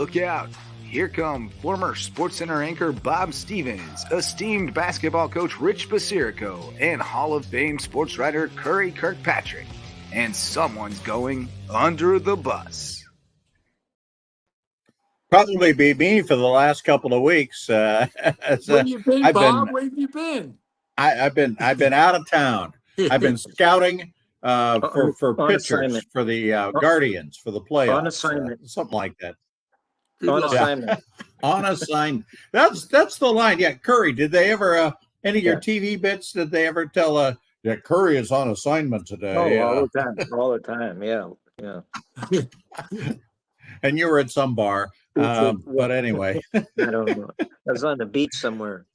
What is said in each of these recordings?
Look out! Here come former SportsCenter anchor Bob Stevens, esteemed basketball coach Rich Basirico, and Hall of Fame sportswriter Curry Kirkpatrick. And someone's going under the bus. Probably be me for the last couple of weeks. Where have you been, Bob? Where have you been? I've been out of town. I've been scouting for pitchers for the Guardians for the playoffs. On assignment, something like that. On assignment. On assignment. That's the line. Yeah, Curry. Did they ever any of your TV bits? Did they ever tell that Curry is on assignment today? Oh, all the time. Yeah. And you were at some bar, but anyway. I don't know. I was on the beach somewhere.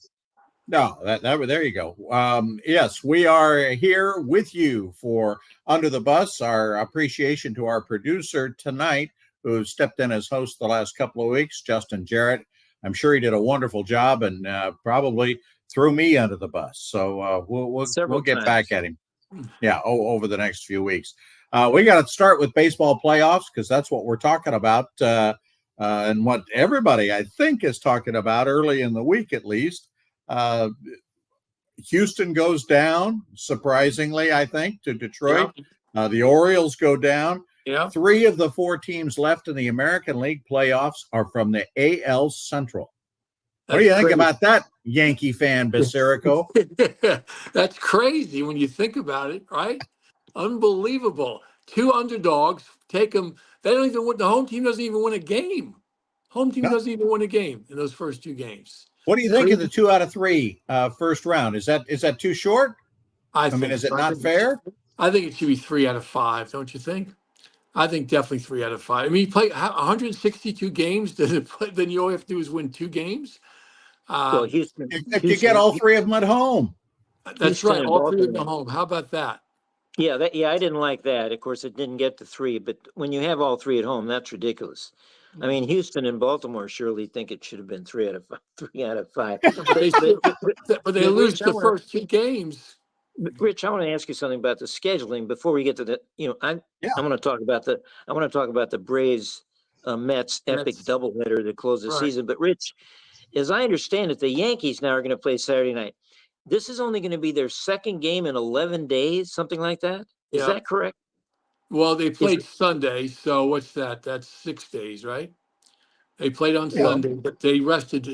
No, there you go. Yes, we are here with you for Under the Bus. Our appreciation to our producer tonight, who stepped in as host the last couple of weeks, Justin Jarrett. I'm sure he did a wonderful job and probably threw me under the bus. So we'll get back at him. Yeah, over the next few weeks. We got to start with baseball playoffs because that's what we're talking about and what everybody, I think, is talking about early in the week at least. Houston goes down, surprisingly, I think, to Detroit. Yeah. The Orioles go down. Yeah. 3 of the 4 teams left in the American League playoffs are from the AL Central. What do you think about that, Yankee fan, Basirico? That's crazy when you think about it, right? Unbelievable. 2 underdogs, take them. They don't even win. The home team doesn't even win a game. Doesn't even win a game in those first 2 games. What do you think of the 2 out of 3 first round? Is that too short? I mean, is it not fair? I think it should be 3 out of 5. Don't you think? I think definitely 3 out of 5. I mean, you play 162 games. Then you all you have to do is win 2 games. Well, Houston, you get all 3 of them at home. That's Houston right. All 3 of them at home. How about that? Yeah, I didn't like that. Of course, it didn't get to 3, but when you have all 3 at home, that's ridiculous. I mean, Houston and Baltimore surely think it should have been 3 out of 5. 3 out of 5. But they lose the first 2 games. Rich, I want to ask you something about the scheduling before we get to the. I want to talk about the Braves Mets epic doubleheader to close the season. But Rich, as I understand it, the Yankees now are going to play Saturday night. This is only going to be their second game in 11 days, something like that. Is that correct? Well, they played Sunday, so what's that? That's 6 days, right? They played on Sunday, but they rested.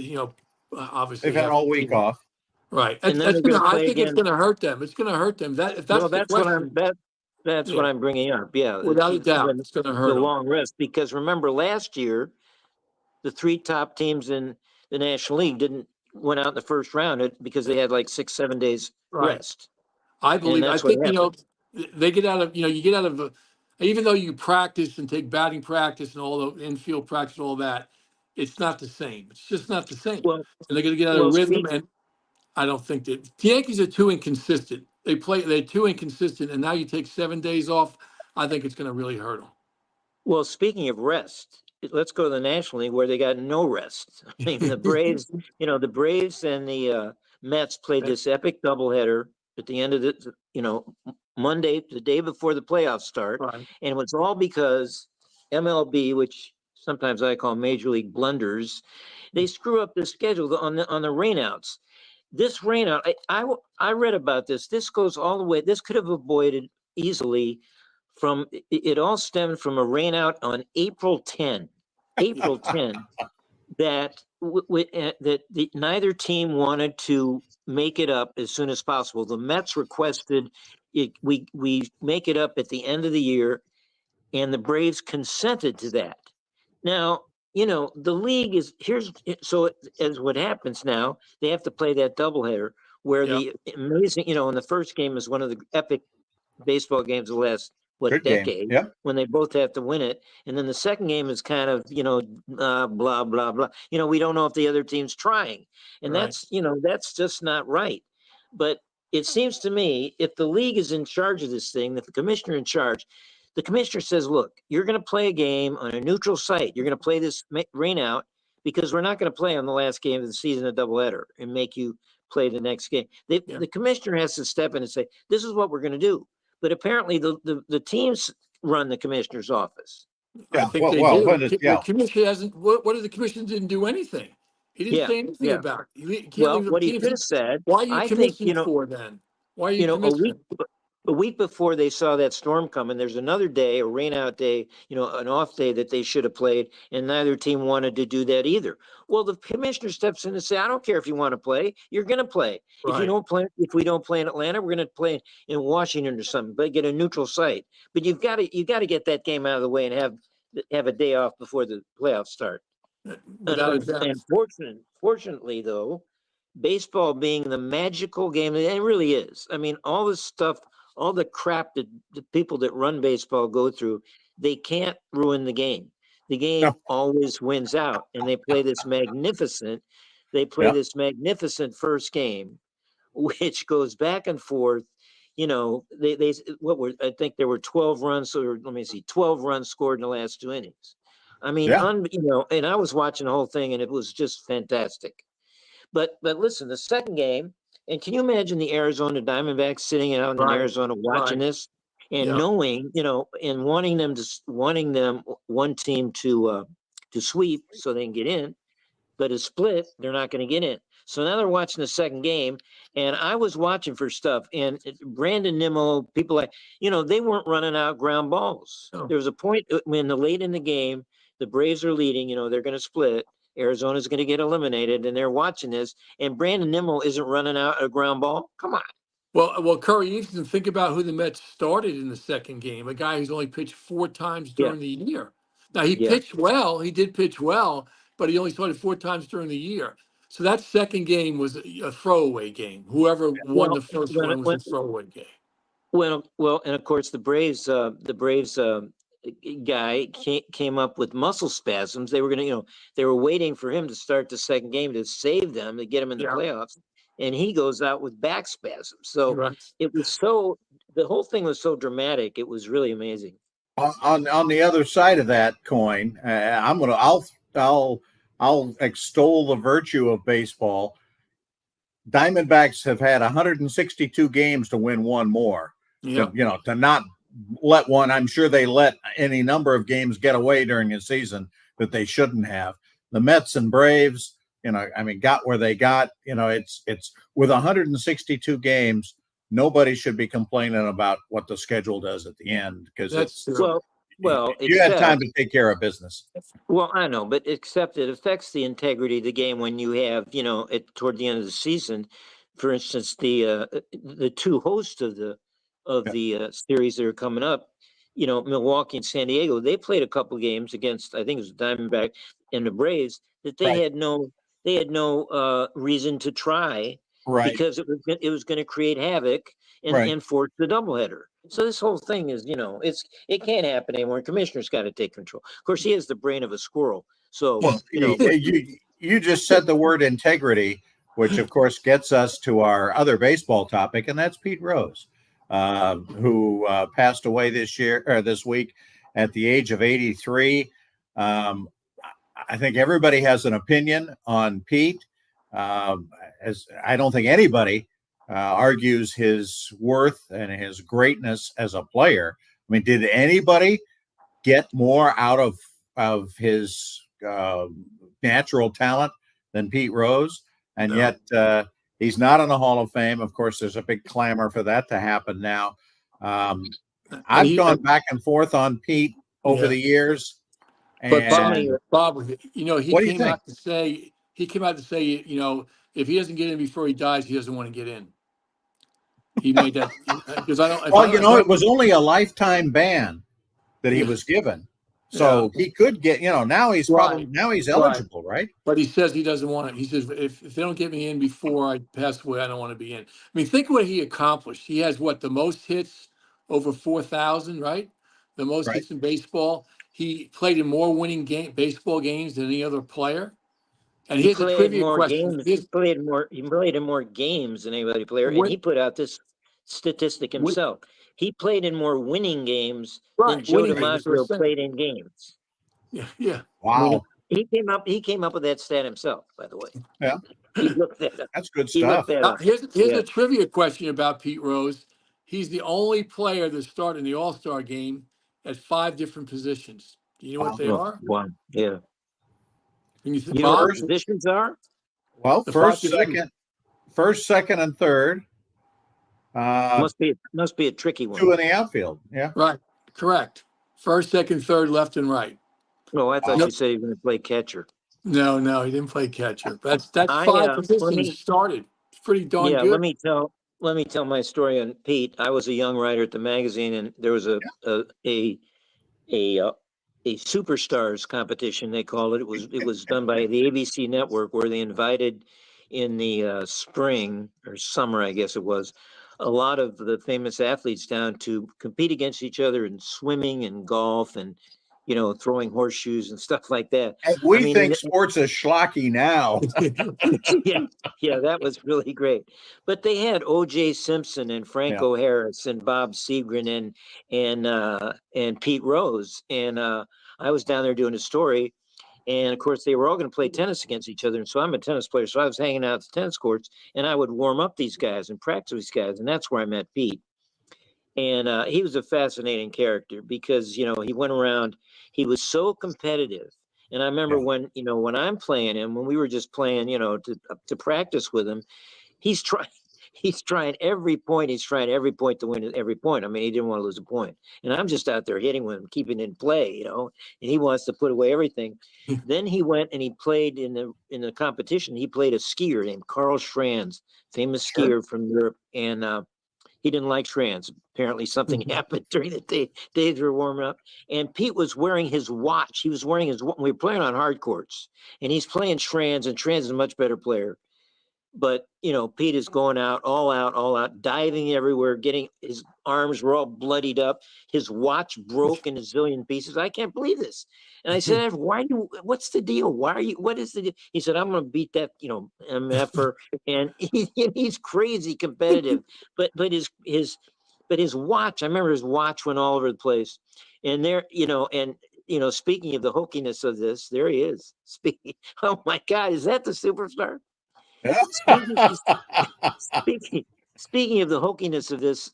Obviously they've had all week off. Right. I think it's going to hurt them. It's going to hurt them. That's what I'm bringing up. Yeah, without a doubt, it's going to hurt the long rest. Because remember, last year, the 3 top teams in the National League went out in the first round because they had like 6-7 days rest. I believe. I think they get out of you get out of even though you practice and take batting practice and all the infield practice and all that, it's not the same. It's just not the same. Well, and they're going to get out of rhythm and. I don't think that the Yankees are too inconsistent. They're too inconsistent, and now you take 7 days off. I think it's going to really hurt them. Well, speaking of rest, let's go to the National League where they got no rest. I mean, the Braves, the Braves and the Mets played this epic doubleheader at the end of the, Monday, the day before the playoffs start, and it was all because MLB, which sometimes I call Major League blunders, they screw up the schedule on the rainouts. This rainout, I read about this. This goes all the way. This could have avoided easily from. It all stemmed from a rainout on April 10. April 10. That neither team wanted to make it up as soon as possible. The Mets requested we make it up at the end of the year, and the Braves consented to that. Now. The league is as what happens now, they have to play that doubleheader where the amazing, and the first game is one of the epic baseball games of the last decade when they both have to win it. And then the second game is kind of, blah, blah, blah. We don't know if the other team's trying. And that's just not right. But it seems to me if the league is in charge of this thing, if the commissioner in charge, the commissioner says, look, you're going to play a game on a neutral site. You're going to play this rain out because we're not going to play on the last game of the season a doubleheader and make you play the next game. The commissioner has to step in and say, this is what we're going to do. But apparently the teams run the commissioner's office. I Yeah. think Well, they well, do. but it, The yeah, commission hasn't. What if the commission didn't do anything? He didn't Yeah, say anything yeah. about it. You can't Well, leave the what he teams. should have said, Why are you I think, commissioning for then? Why are you a week commissioning? a week before they saw that storm coming, there's another day, a rain out day, an off day that they should have played, and neither team wanted to do that either. Well, the commissioner steps in and say, I don't care if you want to play, you're going to play. Right. If we don't play in Atlanta, we're going to play in Washington or something, but get a neutral site. But you got to get that game out of the way and have a day off before the playoffs start. Without a doubt. And fortunately, though, baseball being the magical game, and it really is. I mean, all this stuff, all the crap that the people that run baseball go through, they can't ruin the game. The game no, always wins out, and they play yeah, this magnificent first game, which goes back and forth. I think there were 12 runs, or let me see, 12 runs scored in the last 2 innings. I mean, yeah, and I was watching the whole thing, and it was just fantastic. But listen, the second game, and can you imagine the Arizona Diamondbacks sitting out in Right. Arizona watching Right. this and Yeah. knowing, and wanting them one team to sweep so they can get in, but a split, they're not going to get in. So now they're watching the second game, and I was watching for stuff. And Brandon Nimmo, people they weren't running out ground balls. No. There was a point when late in the game, the Braves are leading. They're going to split. Arizona's going to get eliminated, and they're watching this. And Brandon Nimmo isn't running out a ground ball. Come on. Well, Curry, you can think about who the Mets started in the second game. A guy who's only pitched 4 times Yeah, during the year. Now he yeah. pitched well. He did pitch well, but he only started 4 times during the year. So that second game was a throwaway game. Whoever won the Well, first when one was a throwaway game. and of course the Braves guy came up with muscle spasms. They were they were waiting for him to start the second game to save them, to get him in the Yeah. playoffs, and he goes out with back spasms. So Right. the whole thing was so dramatic. It was really amazing. on the other side of that coin, I'll extol the virtue of baseball. Diamondbacks have had 162 games to win one more. Yeah. To not let one. I'm sure they let any number of games get away during a season that they shouldn't have. The Mets and Braves, got where they got. It's with 162 games. Nobody should be complaining about what the schedule does at the end, because That's it's true. you had time to take care of business. Well, I know, but except it affects the integrity of the game when you have, toward the end of the season, for instance, the two hosts of the series that are coming up, Milwaukee and San Diego, they played a couple games against, I think it was the Diamondback and the Braves, that they Right. had no reason to try, Right. because it was going to create havoc and, Right. and force the doubleheader. So this whole thing is, it can't happen anymore. Commissioner's got to take control. Of course, he has the brain of a squirrel. So, Well, you just said the word integrity, which of course gets us to our other baseball topic, and that's Pete Rose, who passed away this week at the age of 83. I think everybody has an opinion on Pete. As I don't think anybody argues his worth and his greatness as a player. I mean, did anybody get more out of his natural talent than Pete Rose? And No. yet he's not in the Hall of Fame. Of course, there's a big clamor for that to happen now. I've gone back and forth on Pete over the years. But And Bob, he what do you came think? out to say, if he doesn't get in before he dies, he doesn't want to get in. He made that because I don't. Well, it was only a lifetime ban that he was given, so he could get. Now he's eligible, right? But he says he doesn't want it. He says if they don't get me in before I pass away, I don't want to be in. I mean, think what he accomplished. He has the most hits, over 4,000, right? The most Right. hits in baseball. He played in more winning baseball games than any other player. And he here's a played trivia more question. games. He played in more games than anybody player, and he put out this statistic himself. He played in more winning games than Joe DiMaggio played in games. Yeah. Wow. He came up with that stat himself, by the way. Yeah. He looked that up. That's good He stuff. looked that up. Here's a trivia question about Pete Rose. He's the only player that started in the All-Star game at 5 different positions. Do you know what they Oh, are? wow. Yeah. Can you You know what Bob? the positions are? Well, The first, five positions. second, and third. Must be a tricky one. Two in the outfield. Yeah. Right. Correct. First, second, third, left, and right. Oh, I thought Uh, you said you were going to play catcher. No, he didn't play catcher. That's I five let me positions started. It's pretty darn yeah, good. let me tell my story on Pete. I was a young writer at the magazine, and there was a superstars competition, they called it. It was done by the ABC network, where they invited in the spring or summer, I guess it was, a lot of the famous athletes down to compete against each other in swimming and golf and throwing horseshoes and stuff like that. We I mean, think sports is schlocky now. yeah, that was really great. But they had O.J. Simpson and Franco Harris and Bob Seagren and Pete Rose, and I was down there doing a story, and of course they were all going to play tennis against each other. And so I'm a tennis player, so I was hanging out at the tennis courts, and I would warm up these guys and practice these guys, and that's where I met Pete. And he was a fascinating character because he went around. He was so competitive. And I remember when I'm playing him, when we were just playing, to practice with him, he's trying he's trying every point. He's trying every point to win every point. I mean, he didn't want to lose a point. And I'm just out there hitting with him, keeping it in play, and he wants to put away everything. Then he went and he played in the competition. He played a skier named Karl Schranz, famous skier from Europe, and he didn't like Schranz. Apparently something happened during the days we were warming up. And Pete was wearing his watch. He was wearing we were playing on hard courts. And he's playing Schranz, and Schranz is a much better player. But, Pete is going all out, diving everywhere, getting his arms were all bloodied up. His watch broke in a zillion pieces. I can't believe this. And I said, what's the deal? What is the deal? He said, I'm going to beat that, MFer. And he's crazy competitive. But his watch, I remember his watch went all over the place. And there, speaking of the hokiness of this, there he is. Oh my God, is that the superstar? Speaking of the hokiness of this,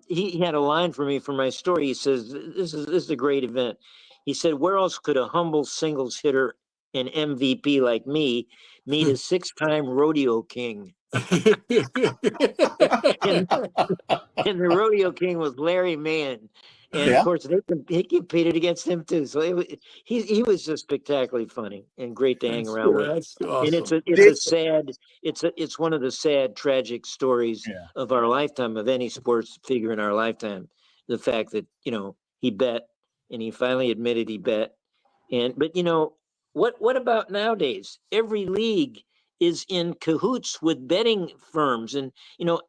he had a line for me for my story. He says, this is a great event. He said, where else could a humble singles hitter and MVP like me meet a 6-time rodeo king? and the rodeo king was Larry Mann. And of course, he competed against him too. So he was just spectacularly funny and great to hang around with. That's awesome. And it's one of the sad, tragic stories of our lifetime, of any sports figure in our lifetime. The fact that he bet, and he finally admitted he bet. But what about nowadays? Every league is in cahoots with betting firms, and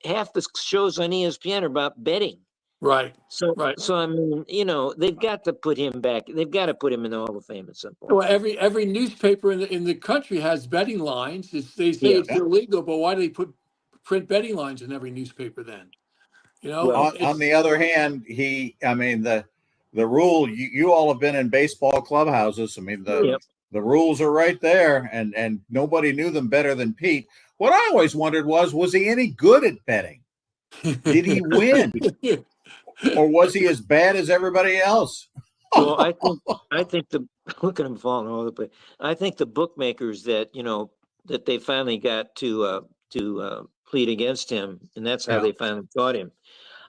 half the shows on ESPN are about betting. Right. So I mean, they've got to put him back. They've got to put him in the Hall of Fame at some point. Well, every newspaper in the country has betting lines. They say it's illegal, but why do they print betting lines in every newspaper then? Well, on the other hand, the rule, you all have been in baseball clubhouses. I mean, the rules are right there, and nobody knew them better than Pete. What I always wondered was he any good at betting? Did he win? Or was he as bad as everybody else? Well, I think look at him falling all over the place. I think the bookmakers that they finally got to plead against him, and that's how they finally caught him.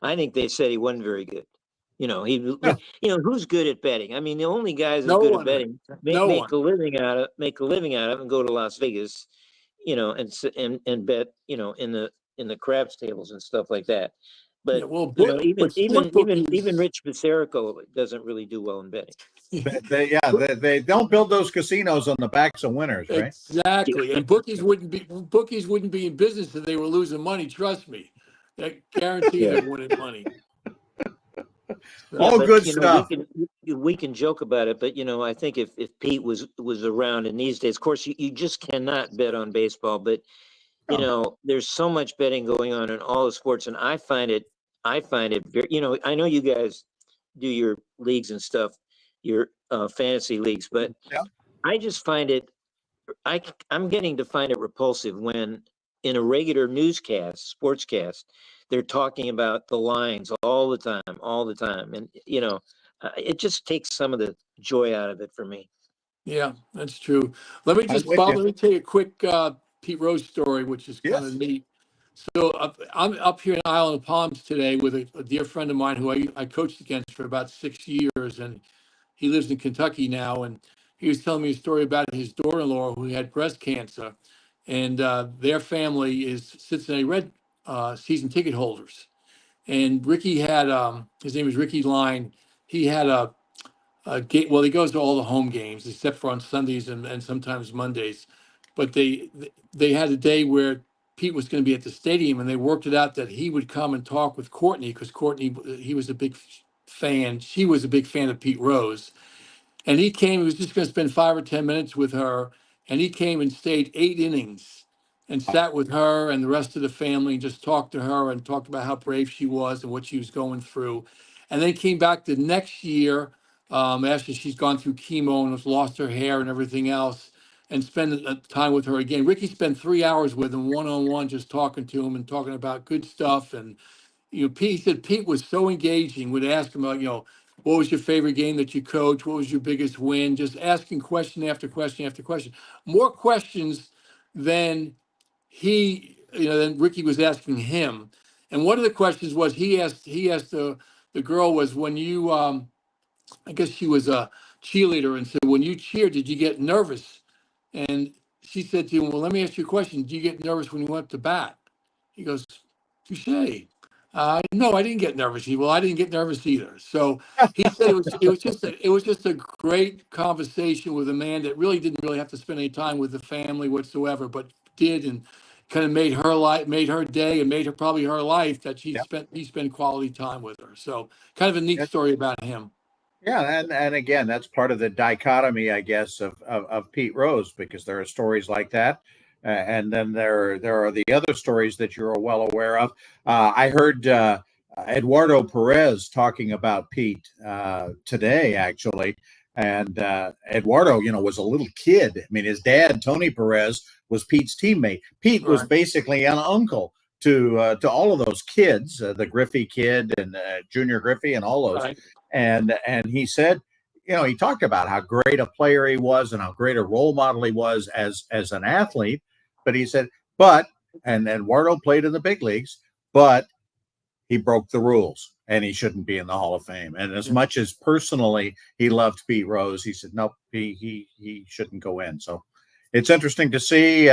I think they said he wasn't very good. Who's good at betting? I mean, the only guys that's good at betting make a living out of it and go to Las Vegas, and bet, in the craps tables and stuff like that. But even Rich Basirico doesn't really do well in betting. They don't build those casinos on the backs of winners, right? Exactly. And bookies wouldn't be in business if they were losing money. Trust me, that guaranteed they're winning money. Good stuff. We can joke about it, but I think if Pete was around in these days, of course you just cannot bet on baseball, but there's so much betting going on in all the sports, and I find it very, I know you guys do your leagues and stuff, your fantasy leagues, but I just find it, I'm getting to find it repulsive when in a regular newscast, sportscast, they're talking about the lines all the time. And, it just takes some of the joy out of it for me. Yeah, that's true. Let me just, with Bob, you. let me tell you a quick Pete Rose story, which is kind Yes. of neat. So I'm up here in Island of Palms today with a dear friend of mine who I coached against for about 6 years, and he lives in Kentucky now. And he was telling me a story about his daughter-in-law who had breast cancer, and their family is Cincinnati Red season ticket holders. And Ricky had his name is Ricky Line. He had a game. Well, he goes to all the home games except for on Sundays and sometimes Mondays. But they had a day where Pete was going to be at the stadium, and they worked it out that he would come and talk with Courtney, because Courtney, he was a big fan. She was a big fan of Pete Rose. And he came, he was just going to spend 5 or 10 minutes with her. And he came and stayed 8 innings and sat with her and the rest of the family and just talked to her and talked about how brave she was and what she was going through. And then came back the next year after she's gone through chemo and has lost her hair and everything else, and spend time with her again. Ricky spent 3 hours with him one-on-one, just talking to him and talking about good stuff. And Pete, he said Pete was so engaging. Would ask him about, what was your favorite game that you coached? What was your biggest win? Just asking question after question after question. More questions than than Ricky was asking him. And one of the questions was he asked the girl was, when you I guess she was a cheerleader, and said, when you cheered, did you get nervous? And she said to him, well, let me ask you a question. Did you get nervous when you went to bat? He goes, touche. No, I didn't get nervous. Well, I didn't get nervous either. So he said it was just a great conversation with a man that really didn't really have to spend any time with the family whatsoever, but did, and kind of made her day, and made her probably her life, that he spent quality time with her. So kind of a neat story about him. Yeah, and again, that's part of the dichotomy, I guess, of Pete Rose, because there are stories like that, and then there are the other stories that you're well aware of. I heard Eduardo Perez talking about Pete today, actually, and Eduardo, was a little kid. I mean, his dad, Tony Perez, was Pete's teammate. Pete was basically an uncle to all of those kids, the Griffey kid and Junior Griffey and all those. Right. And he said, he talked about how great a player he was and how great a role model he was as an athlete. But he said, and Eduardo played in the big leagues, but he broke the rules and he shouldn't be in the Hall of Fame. And as much as personally he loved Pete Rose, he said, nope, he shouldn't go in. So it's interesting to see.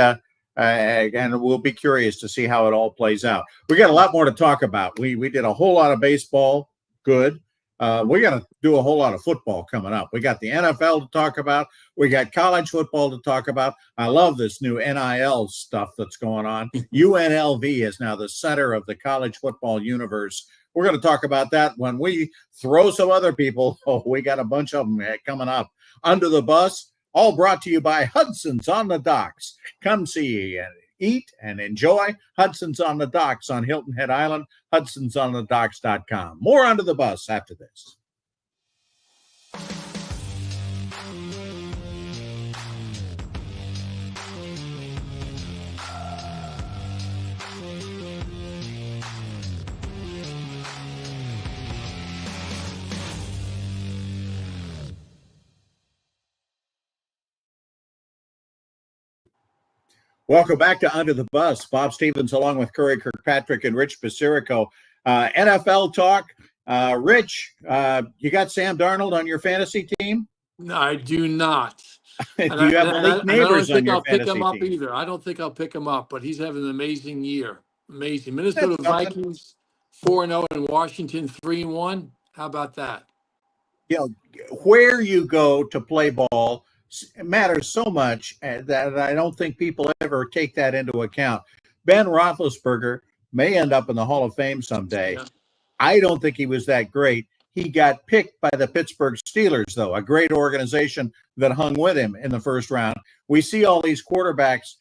And we'll be curious to see how it all plays out. We got a lot more to talk about. We did a whole lot of baseball. Good. We're going to do a whole lot of football coming up. We got the NFL to talk about. We got college football to talk about. I love this new NIL stuff that's going on. UNLV is now the center of the college football universe. We're going to talk about that when we throw some other people. Oh, we got a bunch of them coming up. Under the Bus, all brought to you by Hudson's on the Docks. Come see and eat and enjoy Hudson's on the Docks on Hilton Head Island, hudsonsonthedocks.com. More Under the Bus after this. Welcome back to Under the Bus. Bob Stevens along with Curry Kirkpatrick and Rich Basirico. NFL talk. Rich, you got Sam Darnold on your fantasy team? No, I do not. Do you have Malik Neighbors on your fantasy team? I don't think I'll pick him up either. I don't think I'll pick him up, but he's having an amazing year. Amazing. Minnesota Vikings 4-0 and Washington 3-1. How about that? Where you go to play ball matters so much that I don't think people ever take that into account. Ben Roethlisberger may end up in the Hall of Fame someday. Yeah. I don't think he was that great. He got picked by the Pittsburgh Steelers, though, a great organization that hung with him in the first round. We see all these quarterbacks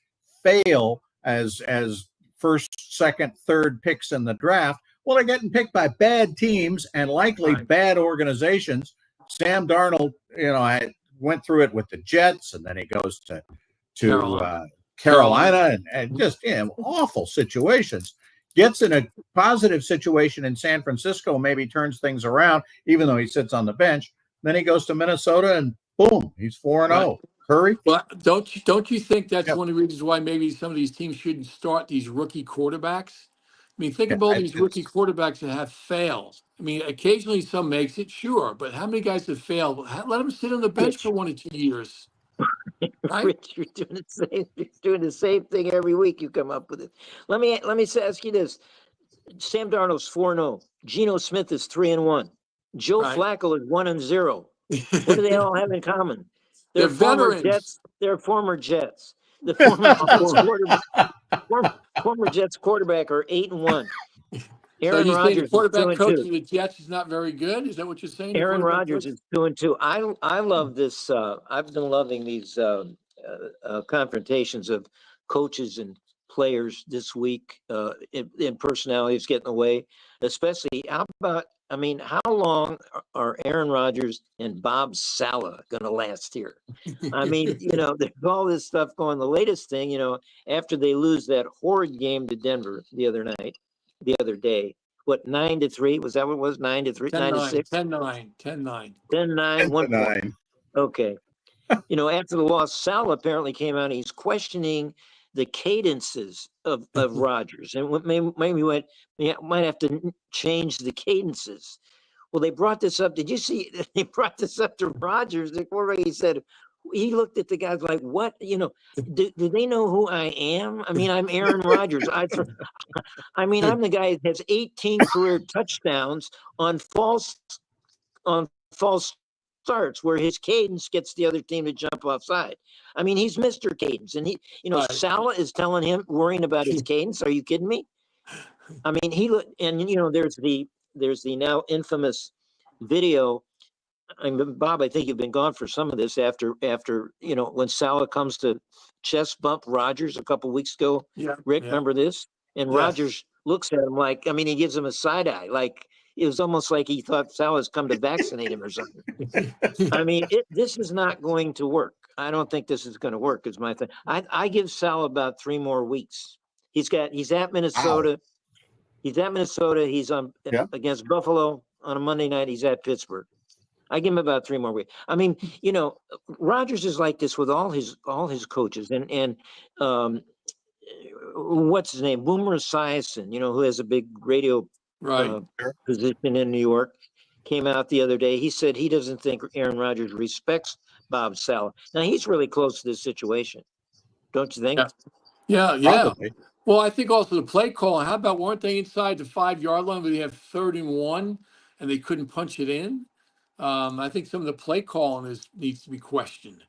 fail as first, second, third picks in the draft. Well, they're getting picked by bad teams and likely bad organizations. Sam Darnold, I went through it with the Jets, and then he goes to Carolina and just awful situations. Gets in a positive situation in San Francisco, maybe turns things around, even though he sits on the bench. Then he goes to Minnesota, and boom, he's 4-0. Right. Curry. Well, don't you think that's one of the reasons why maybe some of these teams shouldn't start these rookie quarterbacks? I mean, think of all these rookie quarterbacks that have failed. I mean, occasionally some makes it, sure, but how many guys have failed? Let them sit on the bench for 1 or 2 years. Right? Rich, you're doing the same thing every week. You come up with it. Let me ask you this: Sam Darnold's 4-0. Geno Smith is 3-1. Joe Flacco is 1-0. What do they all have in common? They're veterans. Jets. They're former Jets. The former Jets quarterback are 8-1. Aaron Rodgers, the quarterback coach of the Jets is not very good. Is that what you're saying? Aaron Rodgers is 2-2. I love this. I've been loving these confrontations of coaches and players this week in personalities getting away, especially how long are Aaron Rodgers and Bob Saleh going to last here? I mean, there's all this stuff going. The latest thing, after they lose that horrid game to Denver the other day, what, 9-3? Was that what it was? 9-3, 9-6? 10-9, 10-9. 10-9, 1 point. Okay. After the loss, Sal apparently came out and he's questioning the cadences of Rodgers. And might have to change the cadences. Well, they brought this up. Did you see? They brought this up to Rodgers. He said, he looked at the guys like, what, do they know who I am? I mean, I'm Aaron Rodgers. I'm the guy that has 18 career touchdowns on false starts where his cadence gets the other team to jump offside. I mean, he's Mr. Cadence, and Salah is telling him, worrying about his cadence. Are you kidding me? I mean, there's the now infamous video. Bob, I think you've been gone for some of this after when Salah comes to chest bump Rodgers a couple weeks ago. Yeah, Rick, remember this? And Rodgers looks at him like, he gives him a side eye. Like, it was almost like he thought Salah's come to vaccinate him or something. I mean, this is not going to work. I don't think this is going to work, is my thing. I give Salah about 3 more weeks. He's at Minnesota. Wow. He's at Minnesota. He's against Buffalo on a Monday night. He's at Pittsburgh. I give him about 3 more weeks. I mean, Rodgers is like this with all his coaches, and what's his name, Boomer Esiason, who has a big radio position in New York, came out the other day. He said he doesn't think Aaron Rodgers respects Bob Saleh. Now he's really close to this situation, don't you think? Yeah. Probably. Well, I think also the play call. How about, weren't they inside the 5-yard line where they have 3rd and 1 and they couldn't punch it in? I think some of the play calling needs to be questioned.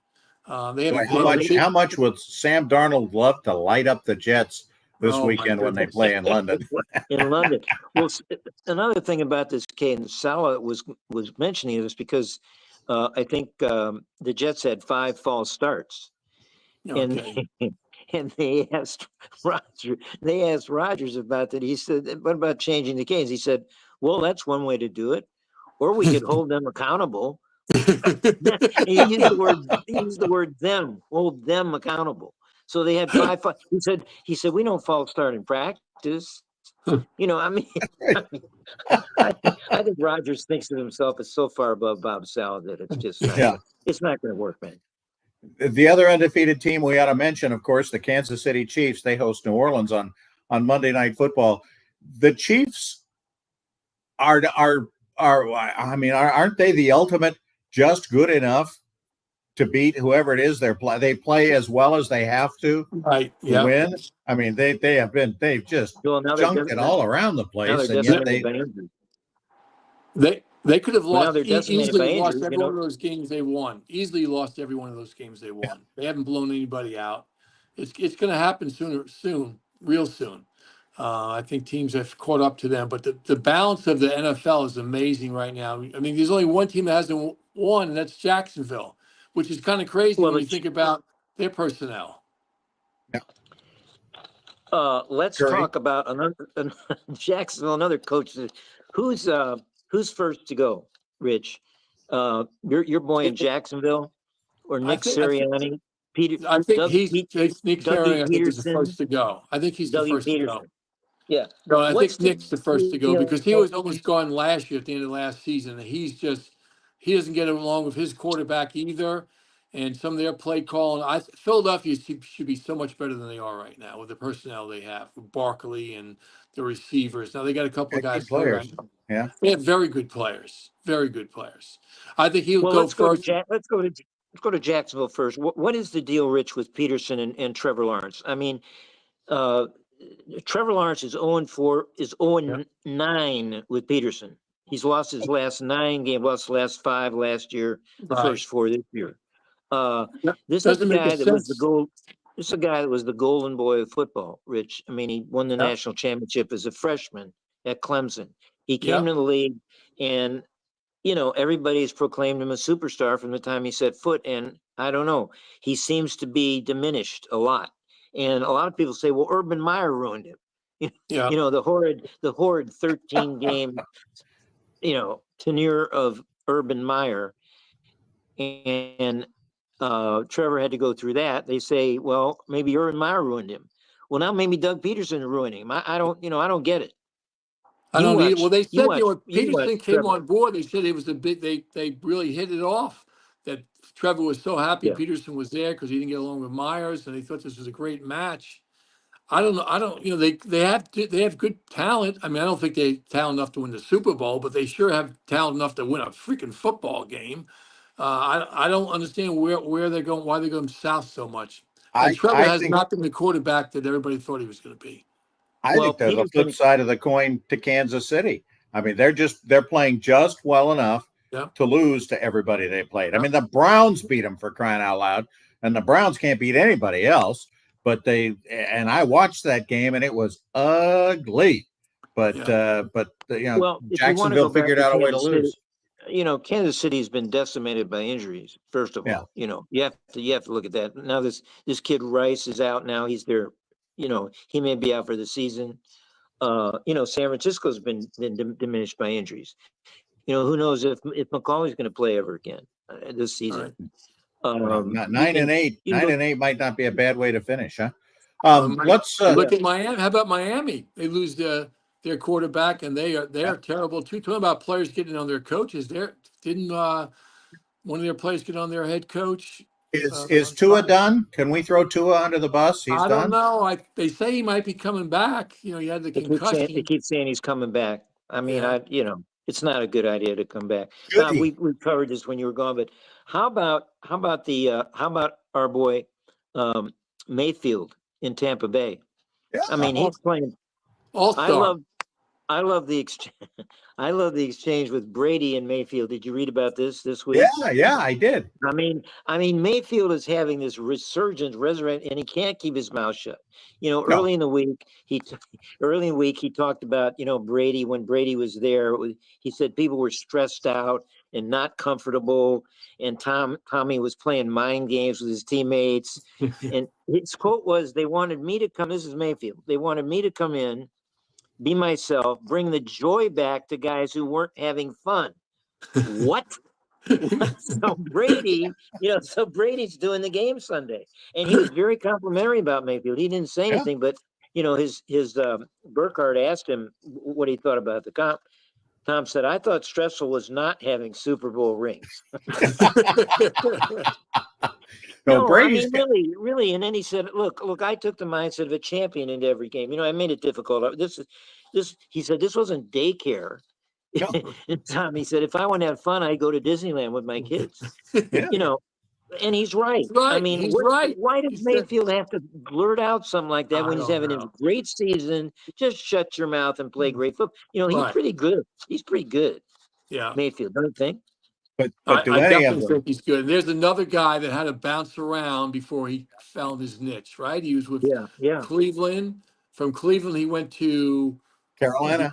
They have how much would Sam Darnold love to light up the Jets this weekend when they play in London? In London. Well, another thing about this cadence, Salah was mentioning this because I think the Jets had 5 false starts, and they asked Rodgers about that. He said, "What about changing the cadence?" He said, "Well, that's one way to do it, or we could hold them accountable." He used the word them, hold them accountable. So they had 5. He said we don't false start in practice. I think Rodgers thinks of himself as so far above Bob Saleh that it's just it's not going to work, man. The other undefeated team we ought to mention, of course, the Kansas City Chiefs. They host New Orleans on Monday Night Football. The Chiefs aren't they the ultimate just good enough to beat whoever it is they play as well as they have to win? I mean, they've just junked it all around the place, and yet they could have easily lost every one of those games they won. Easily lost every one of those games they won. They haven't blown anybody out. It's going to happen real soon. I think teams have caught up to them, but the balance of the NFL is amazing right now. I mean, there's only one team that hasn't won, and that's Jacksonville, which is kind of crazy when you think about their personnel. Let's talk about another Jacksonville, another coach. Who's first to go, Rich? Your boy in Jacksonville, or Nick Sirianni? I think Nick Sirianni is the first to go. I think he's the first to go. Yeah. No, I think Nick's the first to go because he was almost gone last year at the end of last season. And he's he doesn't get along with his quarterback either. And some of their play calling, Philadelphia should be so much better than they are right now with the personnel they have, with Barkley and the receivers. Now they got a couple of Got guys good players. Yeah. They have very good players. Very good players. I think he'll Well, go first. let's go to Jacksonville first. What is the deal, Rich, with Peterson and Trevor Lawrence? I mean, Trevor Lawrence is 0-4, is 0-9 with Peterson. He's lost his last 9 games, lost the last 5 last year, the first 4 this year. This is the guy that was the gold. This is a guy that was the golden boy of football, Rich. I mean, he won the national championship as a freshman at Clemson. He came to the league, and everybody's proclaimed him a superstar from the time he set foot. And I don't know, he seems to be diminished a lot. And a lot of people say, well, Urban Meyer ruined him. The horrid 13-game, tenure of Urban Meyer. And Trevor had to go through that. They say, well, maybe Urban Meyer ruined him. Well, now maybe Doug Peterson ruining him. I don't get it. I don't either. Well, they said when Peterson came on board, they said it was a bit. They really hit it off. That Trevor was so happy Peterson was there because he didn't get along with Myers, and they thought this was a great match. I don't know. They have good talent. I mean, I don't think they talent enough to win the Super Bowl, but they sure have talent enough to win a freaking football game. I don't understand where they're going, why they're going south so much. And Trevor has not been the quarterback that everybody thought he was going to be. I think they're the flip side of the coin to Kansas City. I mean, they're playing just well enough to lose to everybody they played. I mean, the Browns beat them, for crying out loud, and the Browns can't beat anybody else. But I watched that game, and it was ugly. But Jacksonville figured out a way to lose. Kansas City's been decimated by injuries. First of all, you have to look at that. Now this kid Rice is out now. He's there. He may be out for the season. San Francisco's been diminished by injuries. Who knows if McCauley's going to play ever again this season. Right. 9-8. 9-8 might not be a bad way to finish, huh? Let's look at Miami. How about Miami? They lose their quarterback, and they are terrible too. Talking about players getting on their coaches. Didn't one of their players get on their head coach? Is Tua done? Can we throw Tua under the bus? He's done? I don't know. They say he might be coming back. He had the concussion. They keep saying he's coming back. I mean, it's not a good idea to come back. We covered this when you were gone, but how about our boy Mayfield in Tampa Bay? Yeah. I mean, he's playing all-star. I love the exchange. I love the exchange with Brady and Mayfield. Did you read about this week? Yeah, I did. I mean, Mayfield is having this resurrect, and he can't keep his mouth shut. Early in the week, he talked about Brady. When Brady was there, he said people were stressed out and not comfortable, and Tommy was playing mind games with his teammates. And his quote was, "They wanted me to come." This is Mayfield. They wanted me to come in, be myself, bring the joy back to guys who weren't having fun. What? So Brady's doing the game Sunday, and he was very complimentary about Mayfield. He didn't say anything, but his Burkhardt asked him what he thought about the comp. Tom said, "I thought stressful was not having Super Bowl rings." No, Brady's really. And then he said, look, I took the mindset of a champion into every game. I made it difficult. He said, this wasn't daycare. No. And Tom, he said, if I want to have fun, I go to Disneyland with my kids. And he's right. Right. I mean, he's right. Why does Mayfield have to blurt out something like that when he's having a great season? Just shut your mouth and play great football. He's pretty good. He's pretty good. Yeah. Mayfield, don't you think? But I definitely think he's good. There's another guy that had to bounce around before he found his niche, right? He was with Cleveland. From Cleveland, he went to Carolina.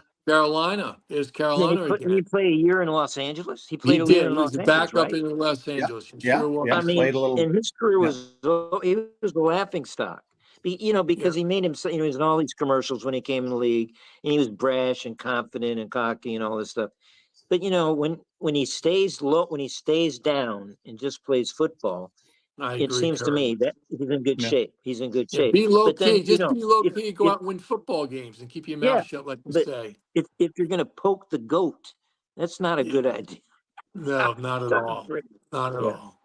There's Carolina again. Did he play a year in Los Angeles? He played a year in Los Angeles. He was back up in Los Angeles. And his career was he was the laughing stock. Because he made him, he was in all these commercials when he came in the league, and he was brash and confident and cocky and all this stuff. But when he stays low, when he stays down and just plays football, it seems to me that he's in good shape. He's in good shape. Be low key. Be low key. Go out and win football games and keep your mouth shut, like you say. If you're going to poke the goat, that's not a good idea. No, not at all. Not at all.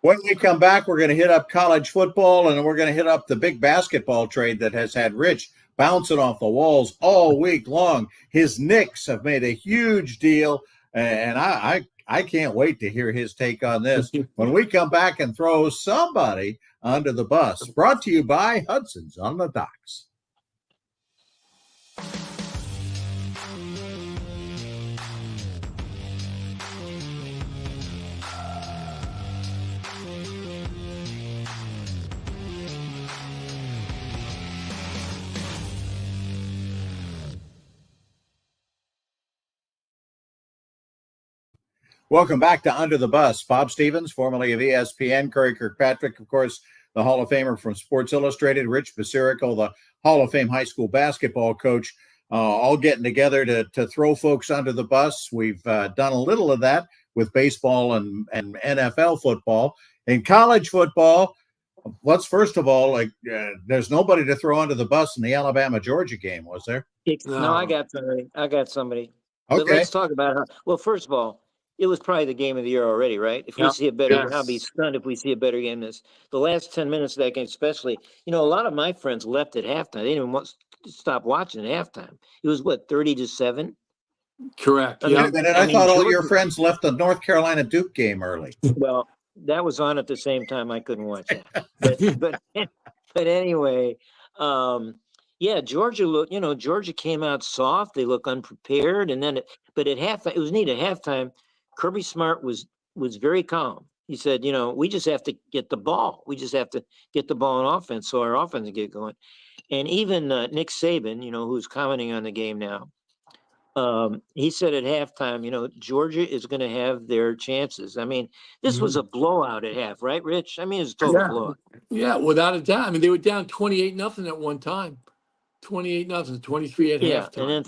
When we come back, we're going to hit up college football, and we're going to hit up the big basketball trade that has had Rich bouncing off the walls all week long. His Knicks have made a huge deal, and I can't wait to hear his take on this when we come back and throw somebody under the bus. Brought to you by Hudson's on the Docks. Welcome back to Under the Bus. Bob Stevens, formerly of ESPN, Curry Kirkpatrick, of course, the Hall of Famer from Sports Illustrated, Rich Basirico, the Hall of Fame high school basketball coach, all getting together to throw folks under the bus. We've done a little of that with baseball and NFL football. In college football, let's first of all, there's nobody to throw under the bus in the Alabama-Georgia game, was there? No, I got somebody. Okay. But let's talk about well, first of all, it was probably the game of the year already, right? If we see a better, I'll be stunned if we see a better game than this. The last 10 minutes of that game, especially, a lot of my friends left at halftime. They didn't even want to stop watching at halftime. It was 30-7? Correct. Yeah. And I thought all your friends left the North Carolina Duke game early. Well, that was on at the same time. I couldn't watch that. But anyway, Georgia Georgia came out soft. They look unprepared. And then, but at halftime, it was neat. At halftime, Kirby Smart was very calm. He said, we just have to get the ball. We just have to get the ball on offense so our offense can get going. And even Nick Saban, who's commenting on the game now, he said at halftime, Georgia is going to have their chances. I mean, this was a blowout at half, right, Rich? I mean, it was a total blowout. Yeah, without a doubt. I mean, they were down 28-0 at one time. 28-0, 23 at halftime.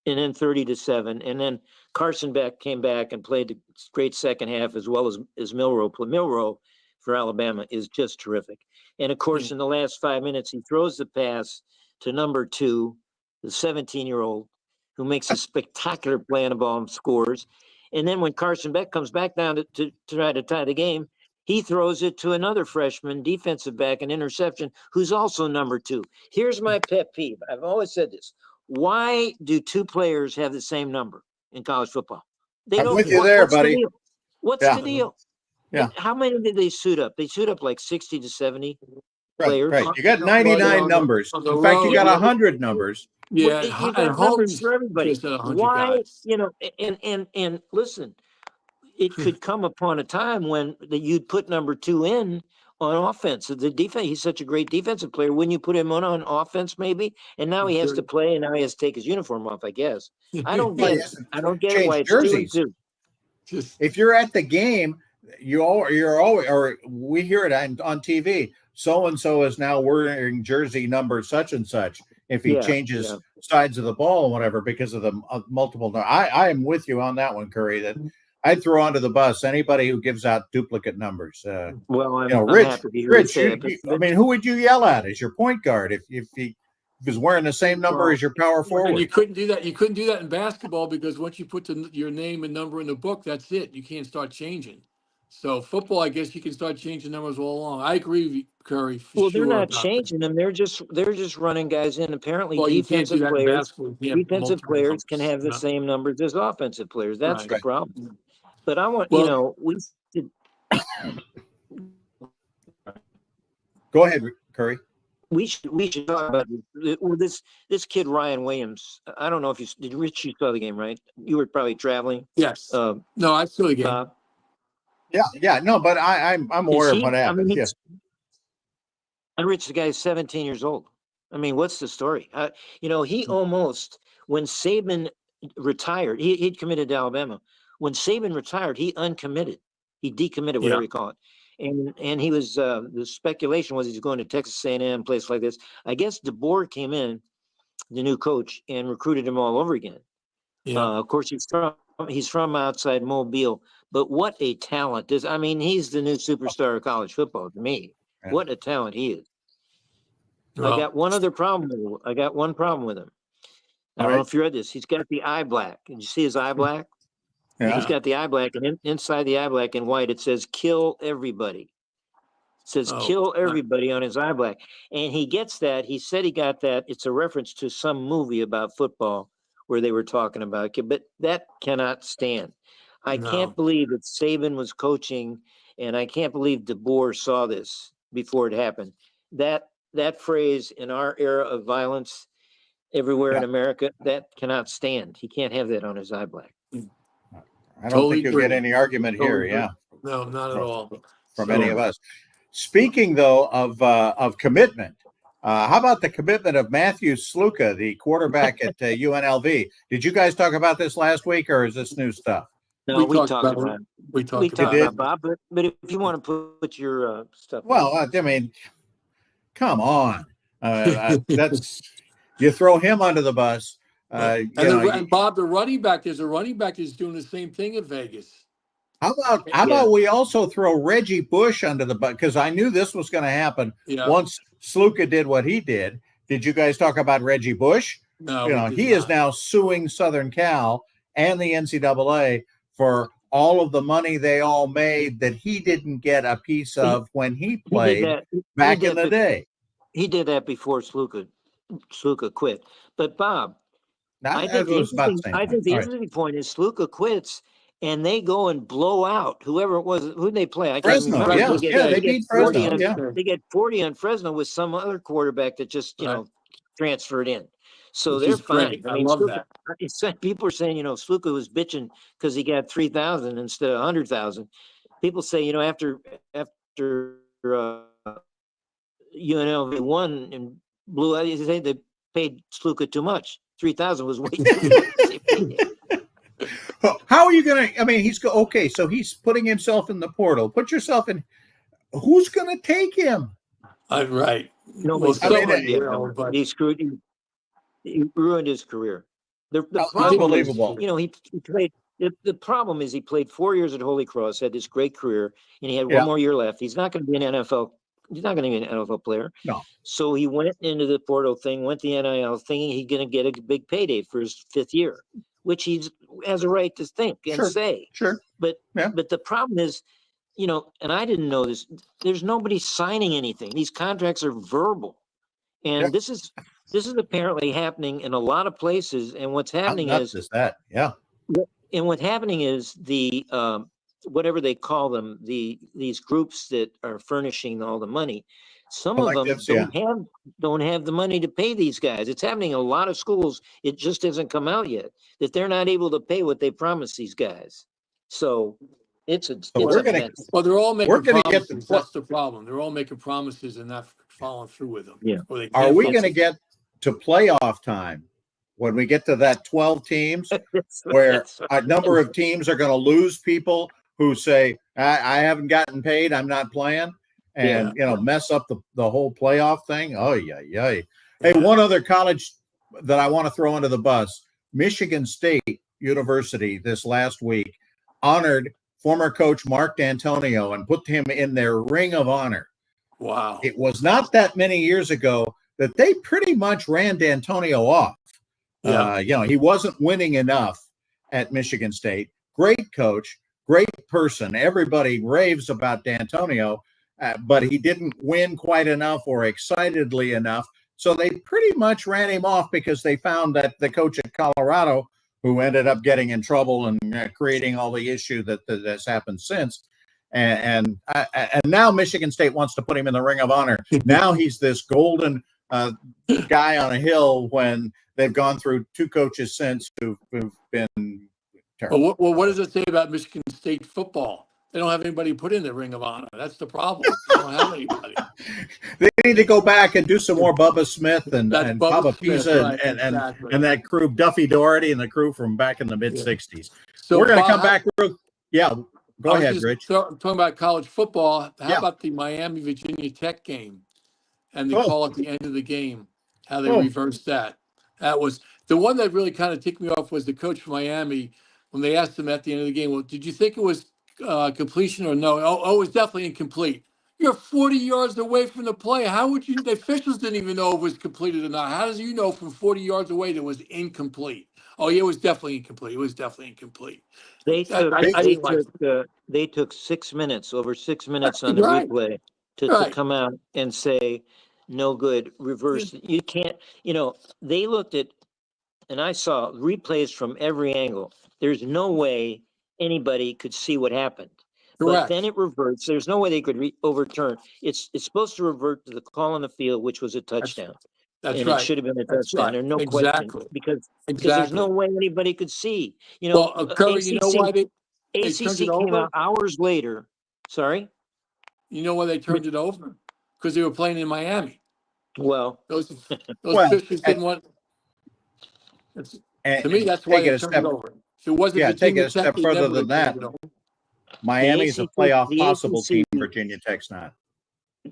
And then 30-7. And then Carson Beck came back and played a great second half as well as Milroe. Milroe for Alabama is just terrific. And of course, in the last 5 minutes, he throws the pass to number 2, the 17-year-old, who makes a spectacular play on the ball and scores. And then when Carson Beck comes back down to try to tie the game, he throws it to another freshman defensive back, an interception, who's also number 2. Here's my pet peeve. I've always said this. Why do 2 players have the same number in college football? I'm with you there, buddy. What's the deal? Yeah. How many did they suit up? They suit up like 60 to 70 players. Right. You got 99 numbers. In fact, you got 100 numbers. Yeah, you got numbers for everybody. Why, guys. And listen, it could come upon a time when you'd put number 2 in on offense. The defense, he's such a great defensive player. Wouldn't you put him on offense maybe? And now he has to play, and now he has to take his uniform off, I guess. I don't get it. I don't get why it's jerseys. 2 and 2. If you're at the game, you're always, or we hear it on TV, so-and-so is now wearing jersey number such and such. If he changes sides of the ball or whatever because of the multiple. I am with you on that one, Curry, that I'd throw onto the bus anybody who gives out duplicate numbers. I'm Rich, I mean, who would you yell at as your point guard if he was wearing the same number as your power forward? And you couldn't do that. You couldn't do that in basketball because once you put your name and number in the book, that's it. You can't start changing. So football, I guess you can start changing numbers all along. I agree with you, Curry. They're not changing them. They're just running guys in. Apparently, defensive players can have the same numbers as offensive players. That's the problem. But I want we should go ahead, Curry. We should talk about this kid Ryan Williams. I don't know if you saw the game, right? You were probably traveling. Yes. No, I saw the game. No, but I'm aware of what happened. And Rich, the guy's 17 years old. I mean, what's the story? He almost, when Saban retired, he'd committed to Alabama. When Saban retired, he uncommitted. He decommitted, whatever you call it. And he was the speculation was he's going to Texas A&M, place like this. I guess DeBoer came in, the new coach, and recruited him all over again. Of course, he's from outside Mobile, but what a talent! He's the new superstar of college football to me. Yeah. What a talent he is! Well, I got one problem with him. I don't know if you read this. He's got the eye black. Did you see his eye black? Yeah. He's got the eye black, and inside the eye black in white, it says "kill everybody." It says "kill everybody" on his eye black, and he gets that. He said he got that. It's a reference to some movie about football where they were talking about it, but that cannot stand. I can't believe that Saban was coaching, and I can't believe DeBoer saw this before it happened. That phrase in our era of violence everywhere in America, that cannot stand. He can't have that on his eye black. I don't think you'll get any argument here. Yeah. No, not at all. From any of us. Speaking though of commitment, how about the commitment of Matthew Sluka, the quarterback at UNLV? Did you guys talk about this last week, or is this new stuff? No, we talked about it. We talked about it, Bob. But if you want to put your stuff, well, I mean, come on, that's you throw him under the bus. And Bob, the running back, there's a running back that's doing the same thing in Vegas. How about we also throw Reggie Bush under the bus? Because I knew this was going to happen once Sluka did what he did. Did you guys talk about Reggie Bush? No, he is now suing Southern Cal and the NCAA for all of the money they all made that he didn't get a piece of when he played back in the day. He did that before Sluka quit. But Bob, I think the interesting point is Sluka quits, and they go and blow out whoever it was. Who they play? I can't remember. They beat Fresno. They get 40 on Fresno with some other quarterback that just transferred in. So they're fine. I love that. People are saying, Sluka was bitching because he got 3,000 instead of 100,000. People say, after UNLV won and blew out, they say they paid Sluka too much. 3,000 was way too much. How are you going to? I mean, so he's putting himself in the portal. Put yourself in. Who's going to take him? Right. He screwed. He ruined his career. The unbelievable. He played. The problem is he played 4 years at Holy Cross, had this great career, and he had one more year left. He's not going to be an NFL. He's not going to be an NFL player. No. So he went into the portal thing, went the NIL thing. He's going to get a big payday for his 5th year, which he has a right to think and say. Sure. But the problem is, and I didn't know this. There's nobody signing anything. These contracts are verbal, and this is apparently happening in a lot of places. And what's happening And what's happening is the whatever they call them, these groups that are furnishing all the money. Some of them don't have the money to pay these guys. It's happening in a lot of schools. It just hasn't come out yet that they're not able to pay what they promised these guys. So they're all making promises. That's the problem. They're all making promises and not following through with them. Yeah. Are we going to get to playoff time when we get to that 12 teams where a number of teams are going to lose people who say, I haven't gotten paid, I'm not playing, and mess up the whole playoff thing? Oh, yeah. Hey, one other college that I want to throw under the bus, Michigan State University this last week honored former coach Mark D'Antonio and put him in their Ring of Honor. Wow. It was not that many years ago that they pretty much ran D'Antonio off. He wasn't winning enough at Michigan State. Great coach, great person. Everybody raves about D'Antonio, but he didn't win quite enough or excitedly enough. So they pretty much ran him off because they found that the coach at Colorado, who ended up getting in trouble and creating all the issue that's happened since. And now Michigan State wants to put him in the Ring of Honor. Now he's this golden guy on a hill when they've gone through 2 coaches since who've been terrible. Well, what does it say about Michigan State football? They don't have anybody put in the Ring of Honor. That's the problem. They don't have anybody. They need to go back and do some more Bubba Smith and Bubba Pisa and that crew, Duffy Doherty and the crew from back in the mid-'60s. So we're going to come back. Go ahead, Rich. Talking about college football, how about the Miami-Virginia Tech game and the call at the end of the game, how they reversed that? That was the one that really kind of ticked me off was the coach from Miami when they asked him at the end of the game, well, did you think it was completion or no? Oh, it was definitely incomplete. You're 40 yards away from the play. How would you? The officials didn't even know if it was completed or not. How does you know from 40 yards away that it was incomplete? Oh, yeah, it was definitely incomplete. It was definitely incomplete. They took, I they took 6 minutes, over 6 minutes on the Right. replay to Right. come out and say, no good, reverse. You can't, they looked at, and I saw replays from every angle. There's no way anybody could see what happened. But Correct. then it reverts. There's no way they could overturn. It's supposed to revert to the call on the field, which was a touchdown. That's And right. it should have been a That's touchdown. right. There's no Exactly. question because Exactly. there's no way anybody could see. Well, Curry, you know why they turned ACC it came over? out hours later. Sorry? You know why they turned it over? Because they were playing in Miami. Well, Those Well, officials didn't want. To me, that's why they turned it over. If it wasn't take it Virginia a step Tech, they further never than would have that. turned it over. Miami's a ACC playoff the possible ACC team. Virginia Tech's not.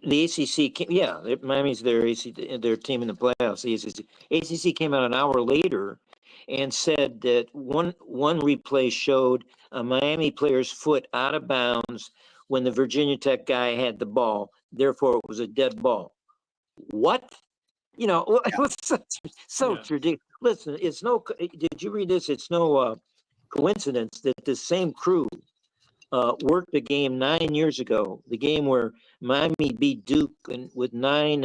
The ACC, Miami's their team in the playoffs. The ACC came out an hour later and said that one replay showed a Miami player's foot out of bounds when the Virginia Tech guy had the ball. Therefore, it was a dead ball. What? It's ridiculous. Listen, it's no. Did you read this? It's no coincidence that the same crew worked a game 9 years ago, the game where Miami beat Duke with nine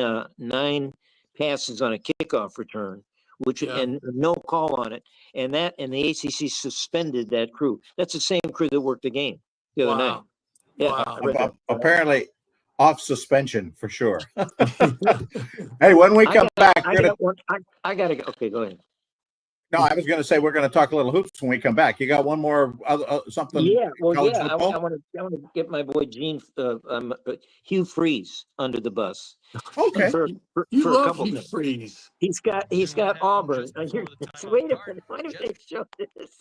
passes on a kickoff return, and no call on it, and the ACC suspended that crew. That's the same crew that worked the game the other night. Yeah, wow. Apparently off suspension for sure. Hey, when we come back, I gotta go. Okay, go ahead. No, I was going to say we're going to talk a little hoops when we come back. You got one more something? Yeah, well, yeah. I want to get my boy Hugh Freeze under the bus. Okay, for You a love couple Hugh things. Freeze. He's got Auburn. Wait a minute. Why do they show this?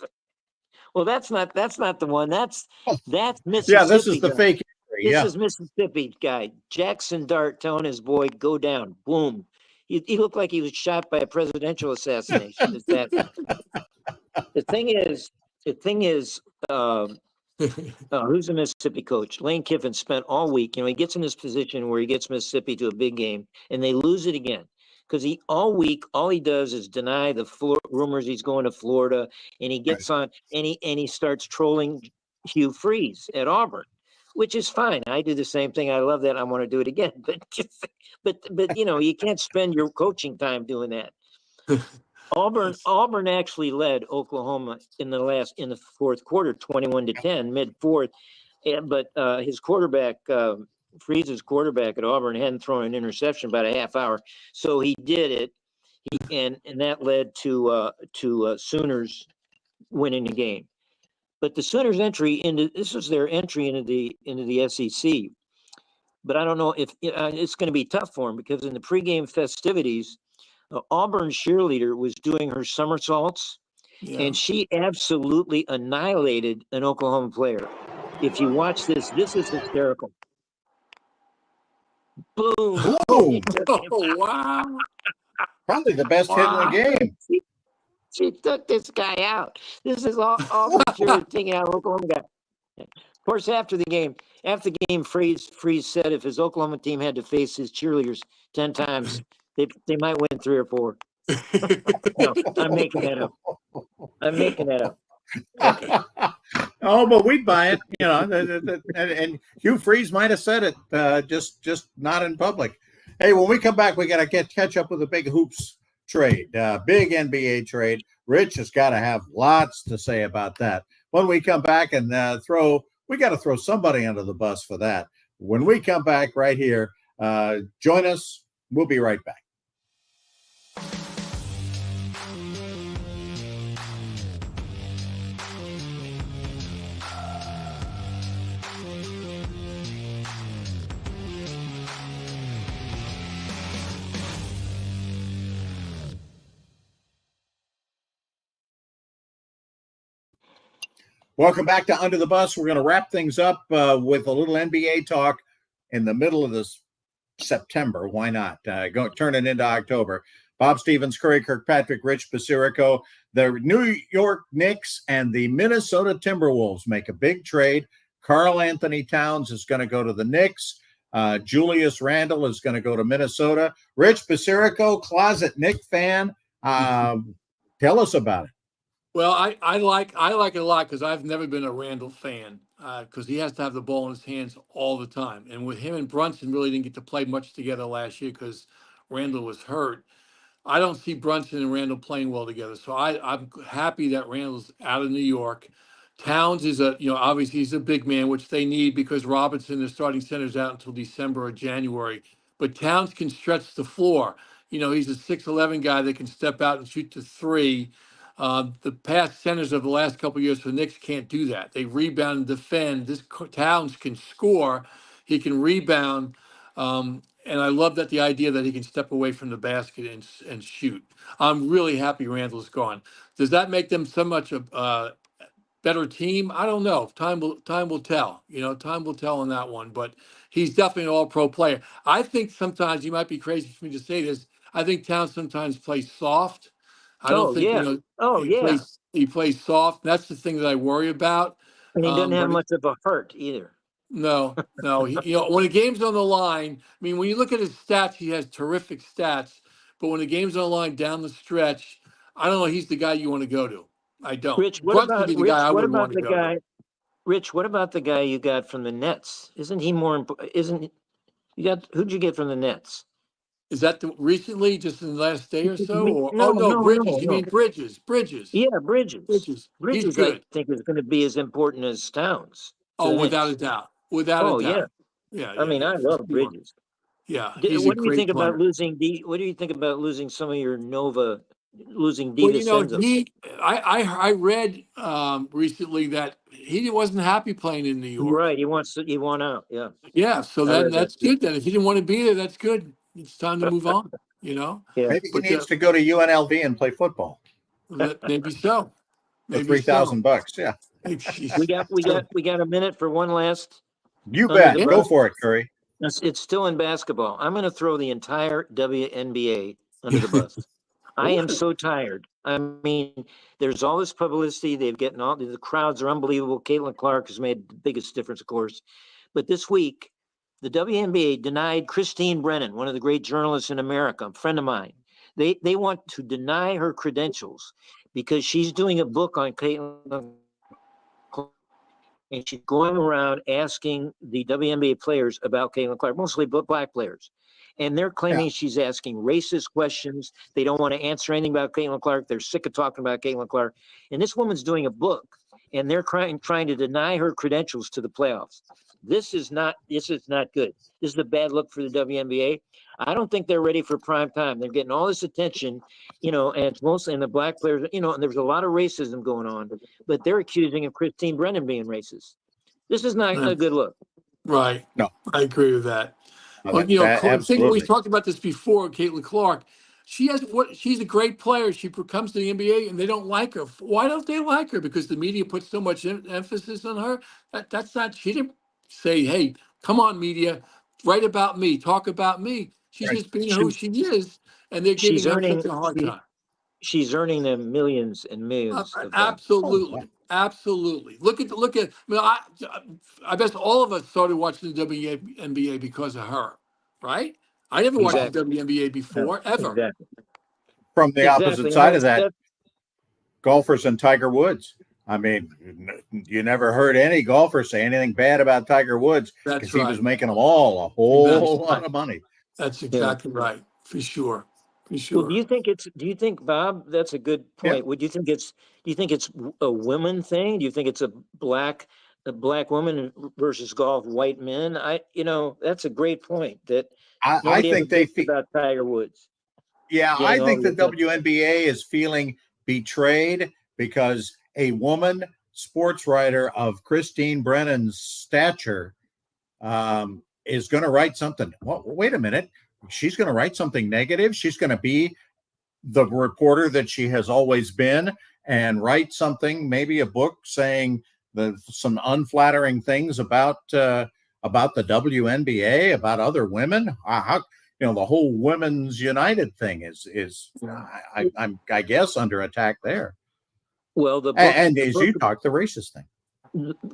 Well, that's not the one. That's Mississippi. Yeah, this is the fake. This is Mississippi guy Jackson Dart telling his boy, "Go down." Boom. He looked like he was shot by a presidential assassination. The thing is, who's the Mississippi coach? Lane Kiffin spent all week. He gets in this position where he gets Mississippi to a big game, and they lose it again because all week all he does is deny the rumors he's going to Florida, and he gets on and he starts trolling Hugh Freeze at Auburn, which is fine. I do the same thing. I love that. I want to do it again, but you can't spend your coaching time doing that. Auburn actually led Oklahoma in the fourth quarter, 21-10, mid fourth. But his quarterback, Freeze's quarterback at Auburn, hadn't thrown an interception about a half hour, so he did it. And that led to Sooners winning the game. But the Sooners' this was their entry into the SEC. But I don't know if it's going to be tough for them because in the pregame festivities, Auburn's cheerleader was doing her somersaults, and she absolutely annihilated an Oklahoma player. If you watch this is hysterical. Boom! Oh, wow! Probably the best hit in the game. She took this guy out. This is all cheerleader taking out Oklahoma guy. Of course, after the game, Freeze said if his Oklahoma team had to face his cheerleaders 10 times, they might win 3 or 4. No, I'm making that up. Oh, but we'd buy it, and Hugh Freeze might have said it, just not in public. Hey, when we come back, we got to catch up with the big hoops trade, big NBA trade. Rich has got to have lots to say about that. When we come back and we got to throw somebody under the bus for that. When we come back right here, join us. We'll be right back. Welcome back to Under the Bus. We're going to wrap things up with a little NBA talk in the middle of this September. Why not? Turn it into October. Bob Stevens, Curry Kirkpatrick, Rich Basirico. The New York Knicks and the Minnesota Timberwolves make a big trade. Karl Anthony Towns is going to go to the Knicks. Julius Randle is going to go to Minnesota. Rich Basirico, closet Knick fan. Tell us about it. Well, I like it a lot because I've never been a Randall fan because he has to have the ball in his hands all the time. And with him and Brunson really didn't get to play much together last year because Randall was hurt. I don't see Brunson and Randall playing well together. So I'm happy that Randall's out of New York. Towns is obviously he's a big man, which they need because Robinson, the starting center's out until December or January. But Towns can stretch the floor. He's a 6'11" guy that can step out and shoot the three. The past centers of the last couple of years for the Knicks can't do that. They rebound and defend. Towns can score. He can rebound. And I love that the idea that he can step away from the basket and shoot. I'm really happy Randall's gone. Does that make them so much a better team? I don't know. Time will tell. Time will tell on that one. But he's definitely an all-pro player. I think sometimes, you might be crazy for me to say this, I think Towns sometimes plays soft. I don't Oh think yeah. Oh yeah. he plays soft. That's the thing that I worry about. And he doesn't have But much of a heart either. no. When a game's on the line, I mean, when you look at his stats, he has terrific stats. But when the game's on the line down the stretch, I don't know. He's the guy you want to go to. I don't. Rich, Brunson would be the guy I what wouldn't about want to the go to. guy? Rich, what about the guy you got from the Nets? Isn't he more? Isn't who'd you get from the Nets? Is that recently, just in the last day or so? Or No, no, no, Bridges. no, You no. mean Bridges? Bridges. Yeah, Bridges. Bridges. He's Bridges, I good. think, is going to be as important as Towns to Oh, the without a Knicks. doubt. Without a Oh yeah. doubt. Yeah, I mean, I for love sure. Bridges. Yeah, he's a What do you great think about player. losing What do you think about losing some of your losing Well, DiVincenzo? I read recently that he wasn't happy playing in New York. Right, he won out. Yeah, Yeah, so I read that that's too. good then. If he didn't want to be there, that's good. It's time to move on, you know? Yeah, Maybe he But needs to go to UNLV and play football maybe so. for Maybe so. $3,000. Yeah, we got a minute for one last you under the bet. Go bus. for it, Curry. It's still in basketball. I'm going to throw the entire WNBA under the bus. I am so tired. I mean, there's all this publicity. They've gotten the crowds are unbelievable. Caitlin Clark has made the biggest difference, of course. But this week, the WNBA denied Christine Brennan, one of the great journalists in America, a friend of mine. They want to deny her credentials because she's doing a book on Caitlin Clark, and she's going around asking the WNBA players about Caitlin Clark, mostly black players. And they're claiming she's asking racist questions. They don't want to answer anything about Caitlin Clark. They're sick of talking about Caitlin Clark. And this woman's doing a book, and they're trying to deny her credentials to the playoffs. This is not good. This is a bad look for the WNBA. I don't think they're ready for prime time. They're getting all this attention, and it's mostly in the black players, and there's a lot of racism going on, but they're accusing of Christine Brennan being racist. This is not a good look. Right. No, I agree with that. no, Well, absolutely. we talked about this before, Caitlin Clark. She's a great player. She comes to the NBA and they don't like her. Why don't they like her? Because the media puts so much emphasis on her. That's not, she didn't say, hey, come on, media, write about me, talk about me. She's Right. just being who she is, and they're giving her such a hard time. She's earning them millions and millions of dollars. Absolutely, absolutely. Look at. I mean, I guess all of us started watching the WNBA because of her, right? I never watched the WNBA before, ever. Exactly. From the opposite side of that, golfers and Tiger Woods. I mean, you never heard any golfer say anything bad about Tiger Woods because he was making them all a whole lot of money. That's exactly right, for sure. For sure. Well, do you think, Bob, that's a good point. Yeah. Do you think it's a women thing? Do you think it's a black woman versus golf white men? That's a great point that I think they feel about Tiger Woods. Yeah, I think the WNBA is feeling betrayed because a woman sports writer of Christine Brennan's stature is going to write something. Well, wait a minute. She's going to write something negative. She's going to be the reporter that she has always been and write something, maybe a book saying some unflattering things about the WNBA, about other women. The whole Women's United thing is I guess under attack there. Well, the book, you talk, the racist thing.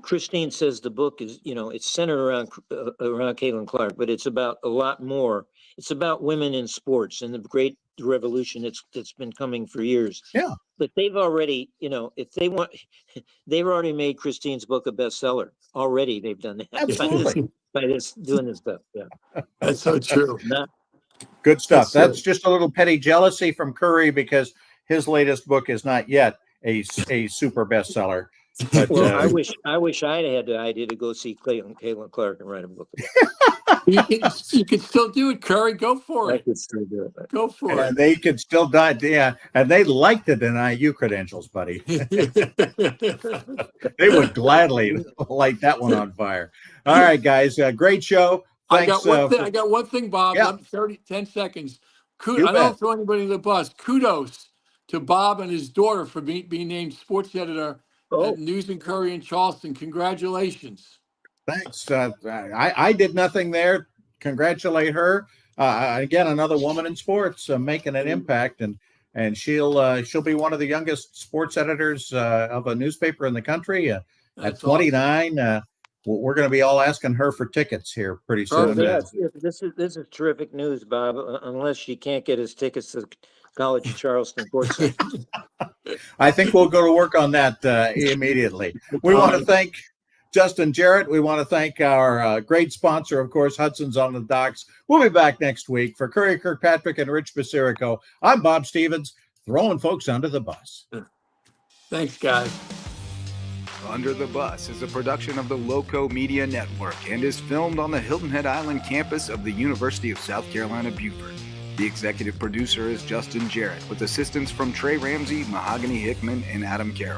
Christine says the book is, it's centered around Caitlin Clark, but it's about a lot more. It's about women in sports and the great revolution that's been coming for years. Yeah. But they've already, if they want, they've already made Christine's book a bestseller. Already, they've done that. Absolutely. By doing this stuff. Yeah, That's so true. Good stuff. That's That's just a little petty jealousy from Curry because his latest book is not yet a super bestseller. But, well, I wish I had the idea to go see Caitlin Clark and write a book. You can still do it, Curry. Go for I it. could still do it. Go for and they could still die. Yeah, and they'd like to deny you credentials, buddy. it. They would gladly light that one on fire. All right, guys. Great show. Thanks. I got one thing, Bob. Yeah. 10 seconds. You I bet. don't throw anybody in the bus. Kudos to Bob and his daughter for being named sports editor at News and Curry in Charleston. Congratulations. Thanks. I did nothing there. Congratulate her. Again, another woman in sports making an impact, and she'll be one of the youngest sports editors of a newspaper in the country. At That's 29, we're going to be all asking her for tickets here pretty soon. This is terrific news, Bob. Unless she can't get his tickets to College of Charleston Sports Center. I think we'll go to work on that immediately. We want to thank Justin Jarrett. We want to thank our great sponsor, of course, Hudson's on the Docks. We'll be back next week. For Curry Kirkpatrick and Rich Basirico, I'm Bob Stevens, throwing folks under the bus. Thanks, guys. Under the Bus is a production of the Loco Media Network and is filmed on the Hilton Head Island campus of the University of South Carolina, Beaufort. The executive producer is Justin Jarrett, with assistance from Trey Ramsey, Mahogany Hickman, and Adam Carroll.